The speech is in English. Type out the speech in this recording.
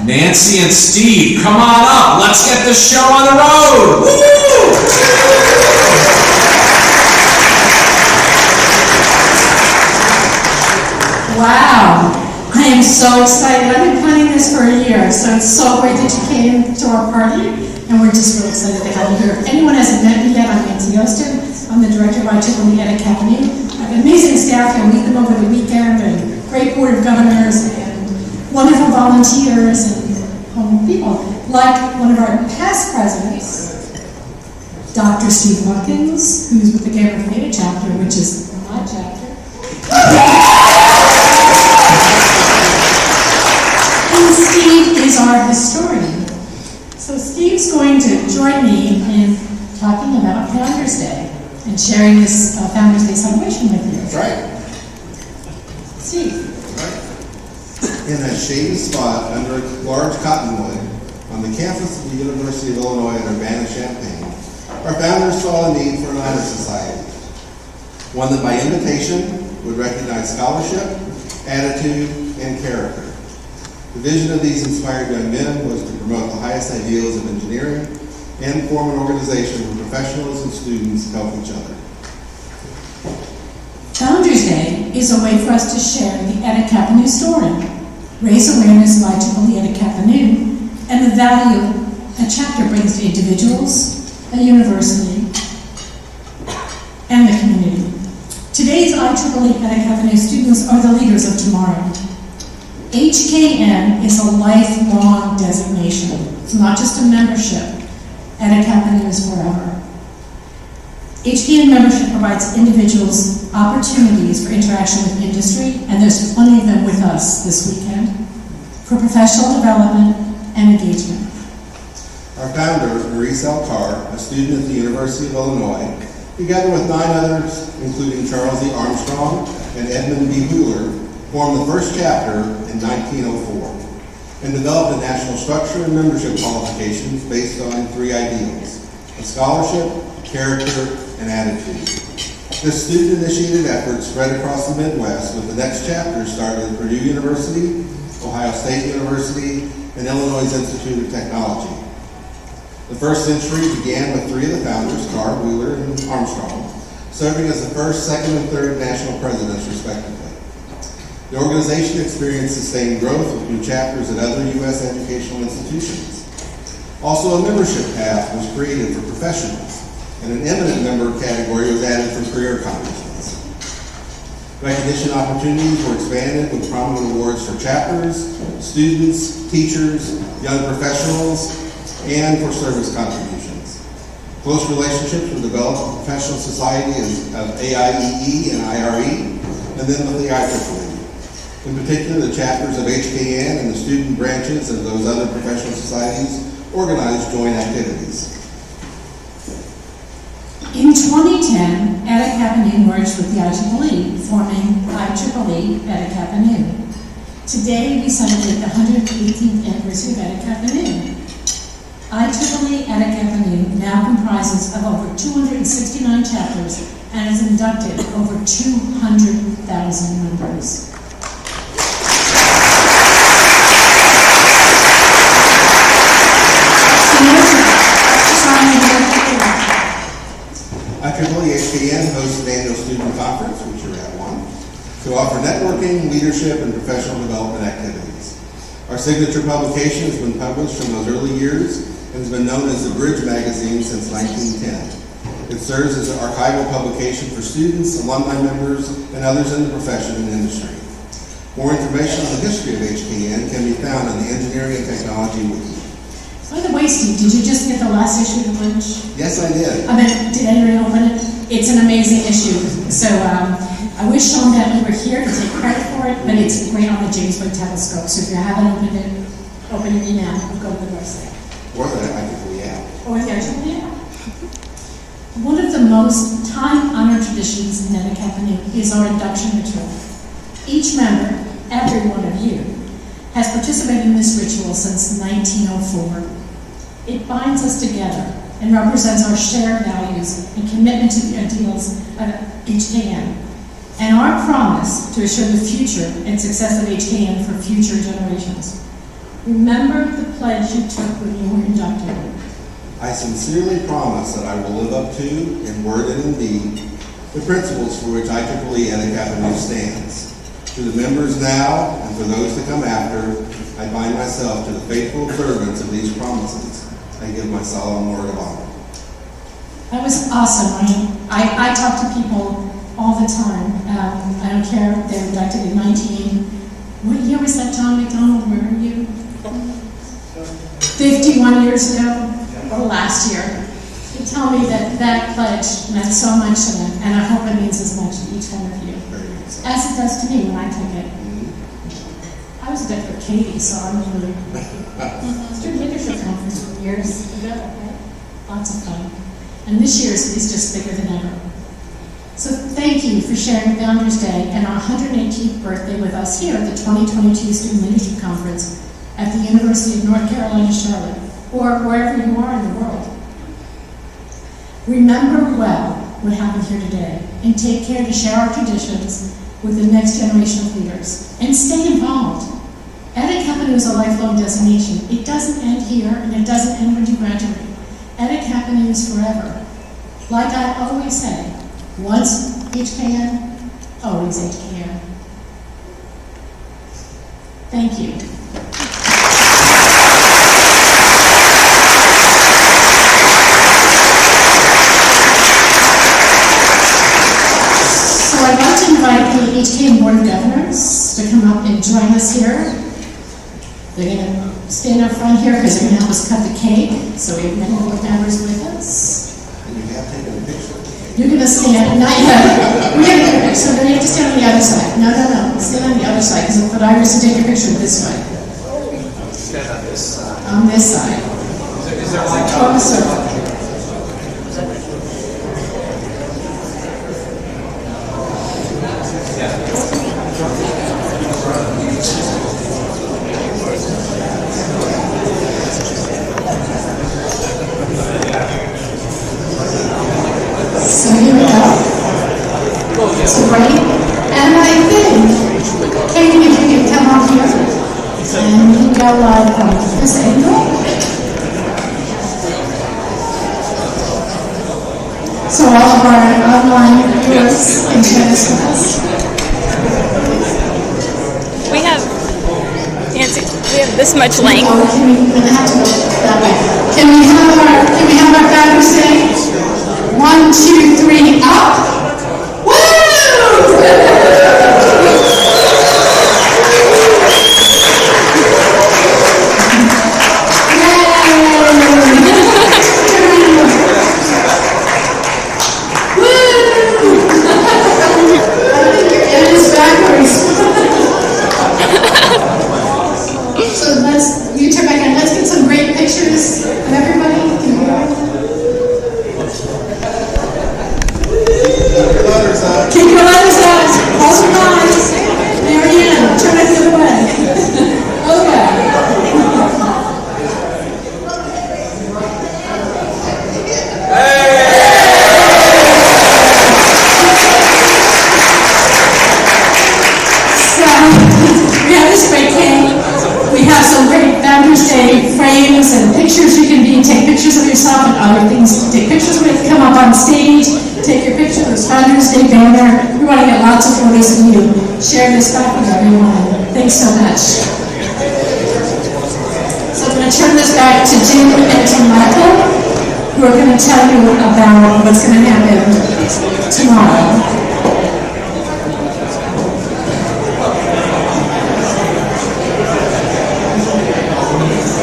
Nancy and Steve, come on up. Let's get this show on the road. Woo! Wow, I am so excited. I've been planning this for a year, so it's so great that you came to our party, and we're just really excited to have you here. If anyone hasn't met me yet, I'm Nancy Osten. I'm the director of IEEE Eta Kappa Nu. I have amazing staff here. Meet them over the weekend, and great board of governors, and wonderful volunteers, and people. Like one of our past presidents, Dr. Steve Watkins, who's with the Gamma Theta chapter, which is my chapter. And Steve is our historian. So Steve's going to join me in talking about Founders Day and sharing this Founders Day celebration with you. That's right. Steve. That's right. In a shady spot under a large cottonwood on the campus of the University of Illinois in Urbana-Champaign, our founders saw a need for an honor society, one that by invitation would recognize scholarship, attitude, and character. The vision of these inspired young men was to promote the highest ideals of engineering and form an organization where professionals and students help each other. Founders Day is a way for us to share the Eta Kappa Nu story, raise awareness of IEEE Eta Kappa Nu, and the value a chapter brings to individuals, a university, and the community. Today's IEEE Eta Kappa Nu students are the leaders of tomorrow. HKN is a lifelong designation. It's not just a membership. Eta Kappa Nu is forever. HKN membership provides individuals opportunities for interaction with industry, and there's plenty of them with us this weekend, for professional development and engagement. Our founder, Maurice L. Carr, a student at the University of Illinois, together with 9 others, including Charles E. Armstrong and Edmund B. Wheeler, formed the first chapter in 1904 and developed a national structure and membership qualifications based on 3 ideals: a scholarship, character, and attitude. This student-initiated effort spread across the Midwest, with the next chapter started at Purdue University, Ohio State University, and Illinois Institute of Technology. The first century began with 3 of the founders, Carr, Wheeler, and Armstrong, serving as the first, second, and third national presidents, respectively. The organization experienced sustained growth with new chapters at other U.S. educational institutions. Also, a membership path was created for professionals, and an eminent member category was added for career accomplishments. Recognition opportunities were expanded with prominent awards for chapters, students, teachers, young professionals, and for service contributions. Close relationships were developed with professional societies of AIEE and IRE, and then with the IEEE. In particular, the chapters of HKN and the student branches of those other professional societies organized joint activities. In 2010, Eta Kappa Nu merged with the IEEE, forming IEEE Eta Kappa Nu. Today, we celebrate the 118th anniversary of Eta Kappa Nu. IEEE Eta Kappa Nu now comprises of over 269 chapters and has inducted over 200,000 members. IEEE-HKN hosts an annual student conference, which you're at one, to offer networking, leadership, and professional development activities. Our signature publication has been published from those early years and has been known as the Bridge magazine since 1910. It serves as an archival publication for students, alumni members, and others in the profession and industry. More information on the history of HKN can be found on the Engineering and Technology Wiki. By the way, Steve, did you just get the last issue of the Bridge? Yes, I did. I mean, did anyone open it? It's an amazing issue. So I wish Sean Bentley were here to take credit for it, but it's great on the James Webb Telescope. So if you haven't opened it, open it now or go to the website. Or the IEEE app. Or the IEEE app. One of the most time-honored traditions in Eta Kappa Nu is our induction ritual. Each member, every one of you, has participated in this ritual since 1904. It binds us together and represents our shared values and commitment to the ideals of HKN, and our promise to assure the future and success of HKN for future generations. Remember the pledge you took when you were inducted. I sincerely promise that I will live up to, in word and in deed, the principles for which IEEE Eta Kappa Nu stands. To the members now, and for those to come after, I bind myself to the faithful observance of these promises. I give my solemn word of honor. That was awesome. I talk to people all the time. I don't care if they're inducted in 19. What year was that, John McDonald? Where are you? 51 years ago? Or last year. You tell me that that pledge meant so much to them, and I hope it means as much to each one of you. As it does to me when I took it. I was a bit for Katie, so I'm really... Student Leadership Conference for years ago, right? Lots of fun. And this year's is just bigger than ever. So thank you for sharing Founders Day and our 118th birthday with us here at the 2022 Student Leadership Conference at the University of North Carolina, Charlotte, or wherever you are in the world. Remember well what happened here today, and take care to share our traditions with the next generation of leaders. And stay involved. Eta Kappa Nu is a lifelong designation. It doesn't end here, and it doesn't end when you graduate. Eta Kappa Nu is forever. Like I always say, once HKN, always HKN. Thank you. So I'd like to invite the HKN Board of Governors to come up and join us here. They're going to stand up front here because they're going to help us cut the cake. So we have many board members with us. And you have taken a picture. You're going to stand, not yet. We're going to take a picture, so then you have to stand on the other side. No, no, no. Stand on the other side because I'll put Iris to take a picture this way. Stand on this side. On this side. Is there like Form a circle. So here we go. So right, and I think, Katie, if you can come up here, and you go live from this angle. So all of our online viewers can share this with us. We have, Nancy, we have this much length. Oh, can we have to go that way? Can we have our Founders Day? 1, 2, 3, up! Woo! Let's get some great pictures of everybody. Can you go? Keep your letters out. Close your eyes. Marianne, turn it the other way. Okay. So, we have this great cake. We have some great Founders Day frames and pictures you can take pictures of yourself and other things to take pictures with. Come up on stage, take your picture of this Founders Day banner. We want to get lots of photos of you. Share this back with everyone. Thanks so much. So I'm going to turn this back to Jim and to Michael, who are going to tell you about what's going to happen tomorrow.